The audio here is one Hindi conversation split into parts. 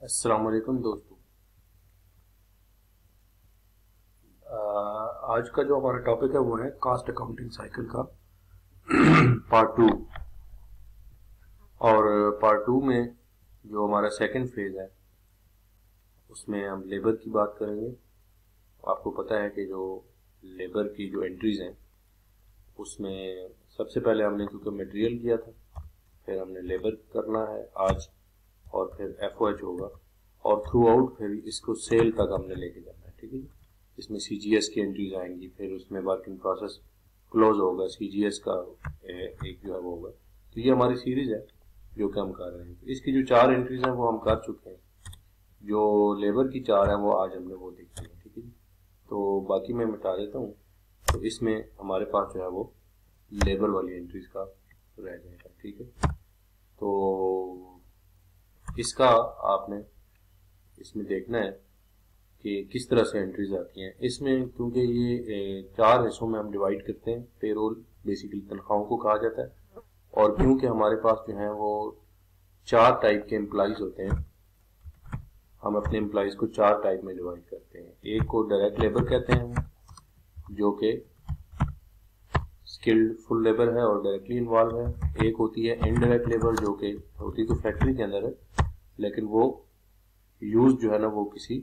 अस्सलाम वालेकुम दोस्तों। आज का जो हमारा टॉपिक है वो है कॉस्ट अकाउंटिंग साइकिल का पार्ट टू। और पार्ट टू में जो हमारा सेकंड फेज है उसमें हम लेबर की बात करेंगे। आपको पता है कि जो लेबर की जो एंट्रीज हैं उसमें सबसे पहले हमने क्योंकि मटेरियल किया था, फिर हमने लेबर करना है आज, और फिर FOH होगा, और थ्रू आउट फिर इसको सेल तक हमने लेके जाना है। ठीक है, इसमें CGS की एंट्रीज आएंगी, फिर उसमें वर्किंग प्रोसेस क्लोज होगा, CGS का एक जो है वो होगा। तो ये हमारी सीरीज है जो कि हम कर रहे हैं। तो इसकी जो 4 एंट्रीज हैं वो हम कर चुके हैं, जो लेबर की 4 हैं वो आज हमने वो देखी है। ठीक है जी, तो बाकी मैं मिटा देता हूँ। तो इसमें हमारे पास जो है वो लेबर वाली एंट्रीज का रह जाएगा। ठीक है, तो इसका आपने इसमें देखना है कि किस तरह से एंट्रीज आती हैं इसमें, क्योंकि ये 4 हिस्सों में हम डिवाइड करते हैं। पेरोल बेसिकली तनख्वाहों को कहा जाता है, और क्योंकि हमारे पास जो है वो 4 टाइप के एम्प्लॉइज होते हैं, हम अपने एम्प्लॉइज को 4 टाइप में डिवाइड करते हैं। एक को डायरेक्ट लेबर कहते हैं जो कि स्किल्ड फुल लेबर है और डायरेक्टली इन्वॉल्व है। एक होती है इनडायरेक्ट लेबर जो कि होती तो फैक्ट्री के अंदर है, लेकिन वो यूज जो है ना वो किसी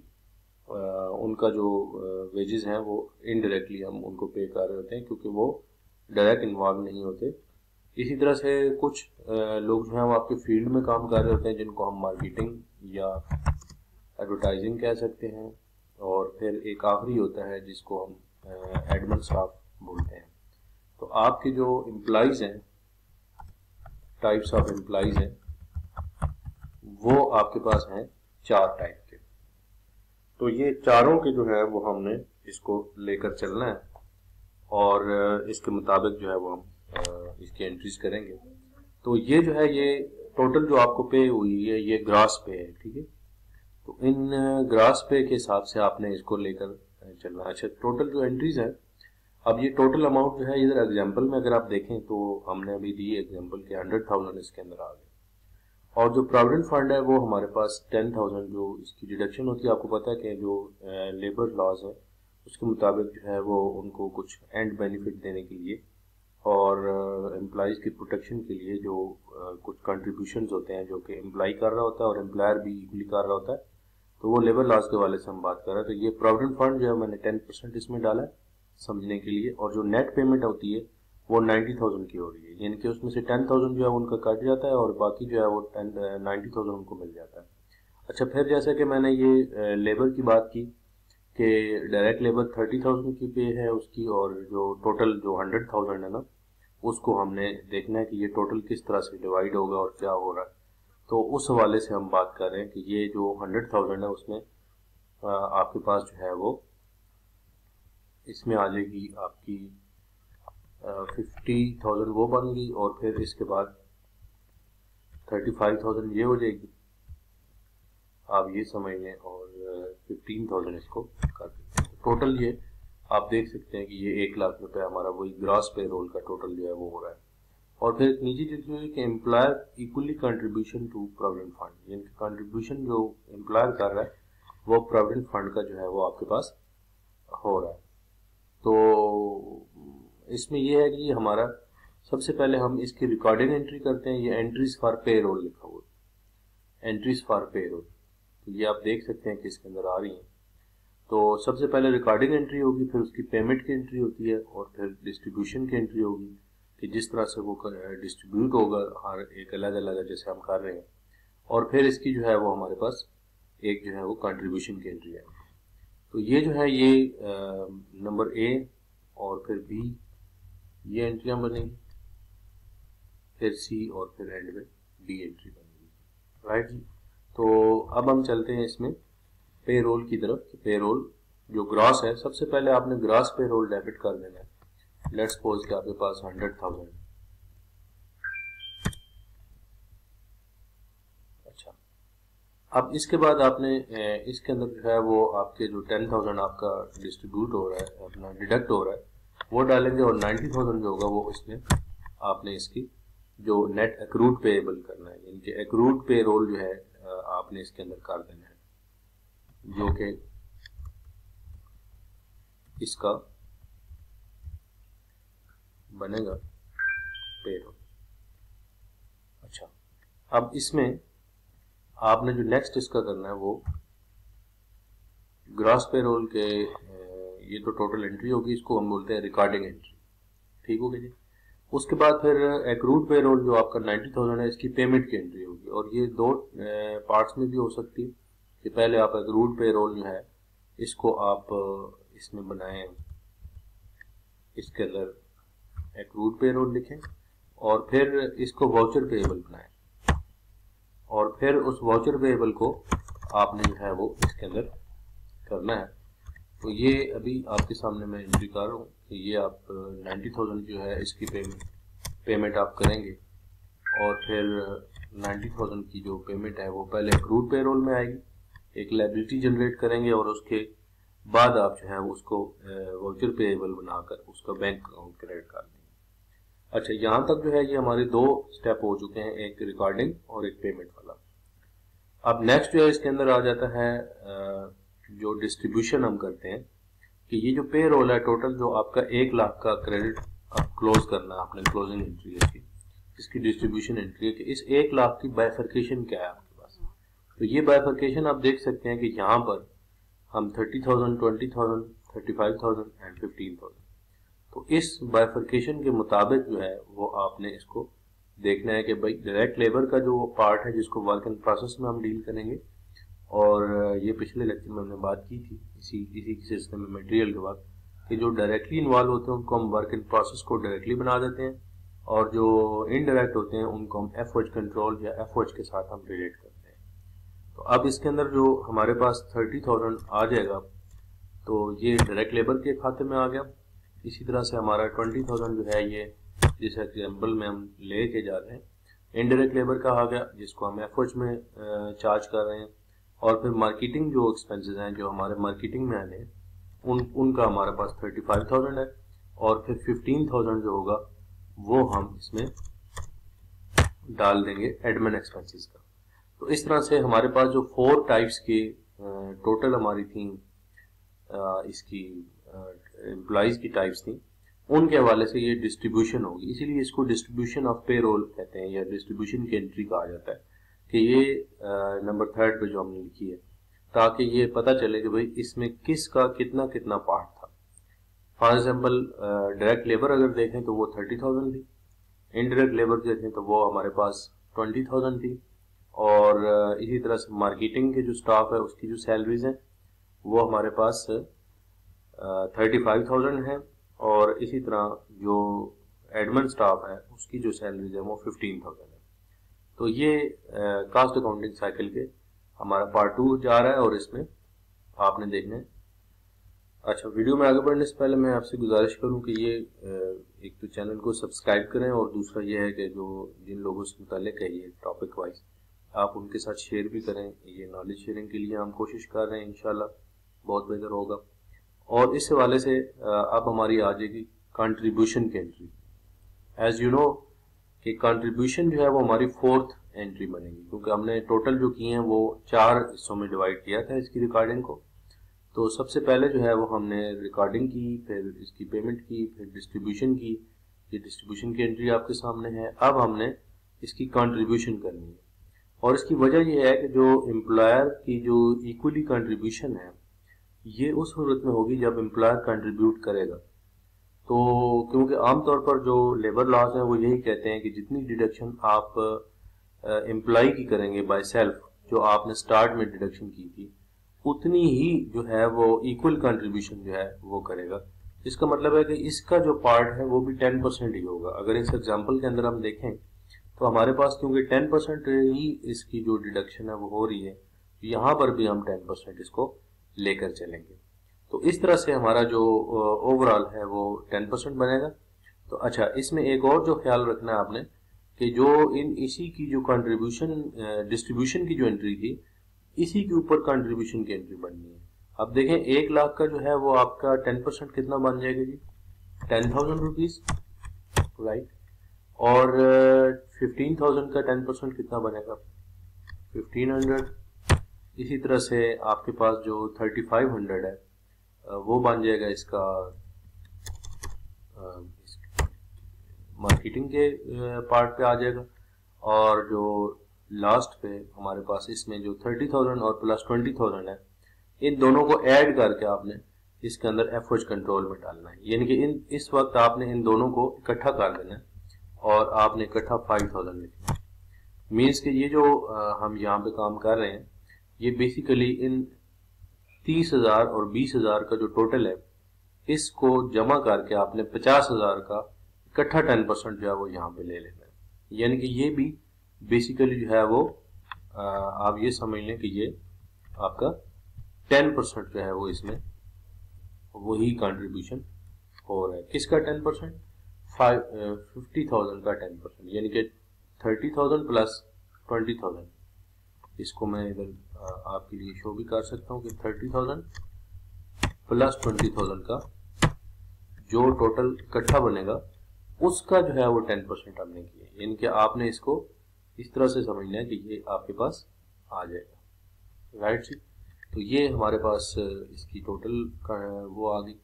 उनका जो वेजेस हैं वो इनडायरेक्टली हम उनको पे कर रहे होते हैं, क्योंकि वो डायरेक्ट इन्वॉल्व नहीं होते। इसी तरह से कुछ लोग जो हैं वो आपके फील्ड में काम कर रहे होते हैं, जिनको हम मार्केटिंग या एडवर्टाइजिंग कह सकते हैं। और फिर एक आखिरी होता है जिसको हम एडमिन स्टाफ बोलते हैं। तो आपके जो एम्प्लॉइज हैं, टाइप्स ऑफ एम्प्लॉइज हैं, वो आपके पास हैं 4 टाइप के। तो ये चारों के जो है वो हमने इसको लेकर चलना है, और इसके मुताबिक जो है वो हम इसकी एंट्रीज करेंगे। तो ये जो है ये टोटल जो आपको पे हुई है ये ग्रास पे है। ठीक है, तो इन ग्रास पे के हिसाब से आपने इसको लेकर चलना है। अच्छा, टोटल जो एंट्रीज है, अब ये टोटल अमाउंट जो है इधर एग्जाम्पल में अगर आप देखें तो हमने अभी दी एग्जाम्पल के 100,000 इसके अंदर आ गए। और जो प्रोविडेंट फंड है वो हमारे पास 10,000 जो इसकी डिडक्शन होती है। आपको पता है कि जो लेबर लॉज है उसके मुताबिक जो है वो उनको कुछ एंड बेनिफिट देने के लिए और एम्प्लॉइज की प्रोटेक्शन के लिए जो कुछ कंट्रीब्यूशंस होते हैं जो कि एम्प्लॉय कर रहा होता है और एम्प्लॉयर भी इक्वली कर रहा होता है, तो वो लेबर लॉज के वाले से हम बात कर रहे हैं। तो ये प्रोविडेंट फंड जो है मैंने 10% इसमें डाला है समझने के लिए, और जो नेट पेमेंट होती है वो 90,000 की हो रही है, यानी कि उसमें से 10,000 जो है उनका कट जाता है और बाकी जो है वो 90,000 उनको मिल जाता है। अच्छा, फिर जैसे कि मैंने ये लेबर की बात की कि डायरेक्ट लेबर 30,000 की पे है उसकी, और जो टोटल जो 100,000 है ना उसको हमने देखना है कि ये टोटल किस तरह से डिवाइड होगा और क्या हो रहा है। तो उस हवाले से हम बात कर रहे हैं कि ये जो 100,000 है उसमें आपके पास जो है वो इसमें आ जाएगी आपकी 50,000 वो बन गई, और फिर इसके बाद 35,000 ये हो जाएगी, आप ये समझ लें, और 15,000 इसको कर देते हैं। टोटल ये आप देख सकते हैं कि ये 1 लाख रुपए हमारा वही ग्रॉस पे रोल का टोटल जो है वो हो रहा है। और फिर नीचे लिखी हुई कि employer equally contribution to provident fund, यानी कि कंट्रीब्यूशन जो एम्प्लॉयर कर रहा है वो प्रोविडेंट फंड का जो है वो आपके पास हो रहा है। तो इसमें यह है कि हमारा सबसे पहले हम इसकी रिकॉर्डिंग एंट्री करते हैं। ये एंट्रीज फॉर पे रोल लिखा हुआ है, एंट्रीज फॉर पे रोल, तो ये आप देख सकते हैं कि इसके अंदर आ रही हैं। तो सबसे पहले रिकॉर्डिंग एंट्री होगी, फिर उसकी पेमेंट की एंट्री होती है, और फिर डिस्ट्रीब्यूशन की एंट्री होगी कि जिस तरह से वो डिस्ट्रीब्यूट होगा हर एक अलग अलग जैसे हम कर रहे हैं। और फिर इसकी जो है वो हमारे पास एक जो है वो कंट्रीब्यूशन की एंट्री है। तो ये जो है ये नंबर A और फिर B ये एंट्रियां बनेगी, फिर C और फिर एंड में D एंट्री बनेगी। राइट जी, तो अब हम चलते हैं इसमें पे रोल की तरफ। पे रोल जो ग्रॉस है, सबसे पहले आपने ग्रॉस पे रोल डेबिट कर देना है। लेट्स सपोज कि आपके पास 100,000। अच्छा, अब इसके बाद आपने इसके अंदर जो है वो आपके जो 10,000 आपका डिस्ट्रीब्यूट हो रहा है, अपना डिडक्ट हो रहा है, वो डालेंगे, और 90,000 जो होगा वो इसमें आपने इसकी जो नेट एक्रूड पेएबल करना है, यानी कि एक्रूड पे रोल जो है आपने आपने इसके अंदर कर देना है, जो कि इसका बनेगा पेरोल। अच्छा, अब इसमें आपने जो नेक्स्ट इसका करना है वो ग्रॉस पेरोल के, ये तो टोटल एंट्री होगी, इसको हम बोलते हैं रिकॉर्डिंग एंट्री। ठीक हो गया जी। उसके बाद फिर एक्रूड पेरोल जो आपका 90,000 है, इसकी पेमेंट की एंट्री होगी, और ये दो पार्ट्स में भी हो सकती है कि पहले आप एक्रूड पेरोल जो है इसको आप इसमें बनाएं, इसके अंदर एक्रूड पेरोल लिखें, और फिर इसको वाउचर पेएबल बनाएं, और फिर उस वाउचर पेएबल को आपने जो है वो इसके अंदर करना है। तो ये अभी आपके सामने मैं एंट्री कर रहा हूँ कि ये आप 90,000 जो है इसकी पेमेंट आप करेंगे, और फिर 90,000 की जो पेमेंट है वो पहले एक्रूड पेरोल में आएगी, एक लायबिलिटी जनरेट करेंगे, और उसके बाद आप जो है उसको वाउचर पेएबल बनाकर उसका बैंक अकाउंट क्रेडिट कर देंगे। अच्छा, यहाँ तक जो है ये हमारे दो स्टेप हो चुके हैं, एक रिकॉर्डिंग और एक पेमेंट वाला। अब नेक्स्ट जो है इसके अंदर आ जाता है जो डिस्ट्रीब्यूशन हम करते हैं कि ये जो पे रोल है टोटल जो आपका 1 लाख का क्रेडिट आप क्लोज करना है, आपने क्लोजिंग एंट्री है इसकी डिस्ट्रीब्यूशन एंट्री है कि इस 1 लाख की बाइफर्केशन क्या है आपके पास। तो ये बाइफर्केशन आप देख सकते हैं कि यहाँ पर हम 30,000, 20,000, 35,000 एंड 15,000, तो इस बाइफर्केशन के मुताबिक जो है वो आपने इसको देखना है कि भाई डायरेक्ट लेबर का जो पार्ट है जिसको वर्क इन प्रोसेस में हम डील करेंगे, और ये पिछले लेक्चर में हमने बात की थी इसी की सिस्टम में मटेरियल के बाद कि जो डायरेक्टली इन्वॉल्व होते हैं उनको हम वर्क इन प्रोसेस को डायरेक्टली बना देते हैं, और जो इनडायरेक्ट होते हैं उनको हम एफओएच कंट्रोल या एफओएच के साथ हम रिलेट करते हैं। तो अब इसके अंदर जो हमारे पास 30,000 आ जाएगा तो ये डायरेक्ट लेबर के खाते में आ गया। इसी तरह से हमारा 20,000 जो है ये जिस एग्जाम्पल में हम ले के जा रहे हैं इनडायरेक्ट लेबर का आ गया, जिसको हम एफओएच में चार्ज कर रहे हैं। और फिर मार्केटिंग जो एक्सपेंसेस हैं जो हमारे मार्केटिंग में आने उनका हमारे पास 35,000 है, और फिर 15,000 जो होगा वो हम इसमें डाल देंगे एडमिन एक्सपेंसेस का। तो इस तरह से हमारे पास जो 4 टाइप्स के टोटल हमारी थी इसकी एम्प्लॉइज की टाइप्स थी, उनके हवाले से ये डिस्ट्रीब्यूशन होगी, इसीलिए इसको डिस्ट्रीब्यूशन ऑफ पे रोल कहते हैं या डिस्ट्रीब्यूशन की एंट्री कहा जाता है कि ये नंबर 3 पे जो हमने लिखी है, ताकि ये पता चले कि भाई इसमें किसका कितना कितना पार्ट था। फॉर एग्जाम्पल डायरेक्ट लेबर अगर देखें तो वो 30,000 थी, इनडायरेक्ट लेबर देखें तो वो हमारे पास 20,000 थी, और इसी तरह से मार्केटिंग के जो स्टाफ है उसकी जो सैलरीज हैं वो हमारे पास 35,000 है, और इसी तरह जो एडमिन स्टाफ है उसकी जो सैलरीज है वो 15,000 है। तो ये कास्ट अकाउंटिंग साइकिल के हमारा पार्ट 2 जा रहा है, और इसमें आपने देखना है। अच्छा, वीडियो में आगे बढ़ने से पहले मैं आपसे गुजारिश करूं कि ये एक तो चैनल को सब्सक्राइब करें, और दूसरा ये है कि जो जिन लोगों से मुताल्लिक है ये टॉपिक वाइज आप उनके साथ शेयर भी करें। ये नॉलेज शेयरिंग के लिए हम कोशिश कर रहे हैं, इंशाल्लाह बहुत बेहतर होगा। और इस हवाले से अब हमारी आ जाएगी कंट्रीब्यूशन की एंट्री। एज यू नो कि कंट्रीब्यूशन जो है वो हमारी 4th एंट्री बनेगी, क्योंकि हमने टोटल जो किए हैं वो 4 हिस्सों में डिवाइड किया था इसकी रिकॉर्डिंग को। तो सबसे पहले जो है वो हमने रिकॉर्डिंग की, फिर इसकी पेमेंट की, फिर डिस्ट्रीब्यूशन की। ये डिस्ट्रीब्यूशन की एंट्री आपके सामने है। अब हमने इसकी कंट्रीब्यूशन करनी है, और इसकी वजह यह है कि जो एम्प्लॉयर की जो इक्वली कंट्रीब्यूशन है ये उस सूरत में होगी जब एम्प्लॉयर कंट्रीब्यूट करेगा। तो क्योंकि आमतौर पर जो लेबर लॉज हैं वो यही कहते हैं कि जितनी डिडक्शन आप एम्प्लॉय की करेंगे बाय सेल्फ, जो आपने स्टार्ट में डिडक्शन की थी, उतनी ही जो है वो इक्वल कंट्रीब्यूशन जो है वो करेगा। इसका मतलब है कि इसका जो पार्ट है वो भी 10% ही होगा। अगर इस एग्जांपल के अंदर हम देखें तो हमारे पास क्योंकि 10% ही इसकी जो डिडक्शन है वो हो रही है, यहाँ पर भी हम 10% इसको लेकर चलेंगे। तो इस तरह से हमारा जो ओवरऑल है वो 10% बनेगा। तो अच्छा, इसमें एक और जो ख्याल रखना है आपने कि जो इसी की जो कंट्रीब्यूशन डिस्ट्रीब्यूशन की जो एंट्री थी, इसी के ऊपर कंट्रीब्यूशन की एंट्री बननी है। अब देखें 1 लाख का जो है वो आपका 10% कितना बन जाएगा जी, 10,000 रुपीज, राइट। और 15,000 का 10% कितना बनेगा, 1500। इसी तरह से आपके पास जो 3500 है वो बन जाएगा इसका मार्केटिंग के पार्ट पे आ जाएगा। और जो लास्ट पे हमारे पास इसमें जो 30,000 और प्लस 20,000 है, इन दोनों को ऐड करके आपने इसके अंदर एफओएच कंट्रोल में डालना है। यानी कि इस वक्त आपने इन दोनों को इकट्ठा कर देना है और आपने इकट्ठा 5,000 लिखना है। मीन्स कि ये जो हम यहाँ पे काम कर रहे हैं, ये बेसिकली इन 30,000 और 20,000 का जो टोटल है, इसको जमा करके आपने 50,000 का इकट्ठा 10% जो है वो यहाँ पे ले लेना है। यानी कि ये भी बेसिकली जो है वो आप ये समझ लें कि ये आपका 10% जो है वो इसमें वही कंट्रीब्यूशन हो रहा है। किसका 10%? 50,000 का 10%, यानी कि 30,000 प्लस 20,000। इसको मैं इधर आपके लिए शो भी कर सकता हूँ कि 30,000 प्लस 20,000 का जो टोटल इकट्ठा बनेगा उसका जो है वो 10% हमने किया। यानी कि आपने इसको इस तरह से समझना है कि ये आपके पास आ जाएगा, राइट जी। तो ये हमारे पास इसकी टोटल वो आ गई।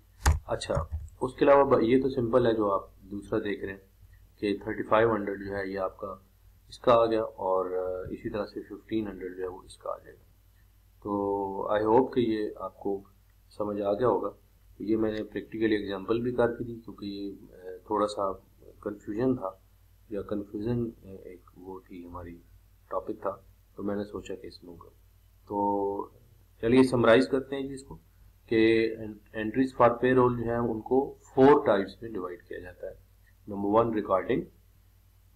अच्छा, उसके अलावा ये तो सिंपल है जो आप दूसरा देख रहे हैं कि 3500 जो है ये आपका इसका आ गया और इसी तरह से 1500 जो है वो इसका आ जाएगा। तो आई होप कि ये आपको समझ आ गया होगा। ये मैंने प्रैक्टिकली एग्जांपल भी करके दी क्योंकि ये थोड़ा सा कंफ्यूजन था या कंफ्यूजन एक वो थी हमारी टॉपिक था, तो मैंने सोचा कि इसमें होगा। तो चलिए समराइज करते हैं जी इसको कि एंट्रीज फॉर पे रोल जो है उनको 4 टाइप्स में डिवाइड किया जाता है। Number 1 recording,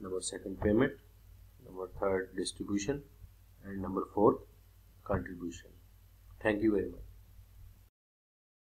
number 2 payment, number 3 distribution and number 4 contribution. Thank you very much.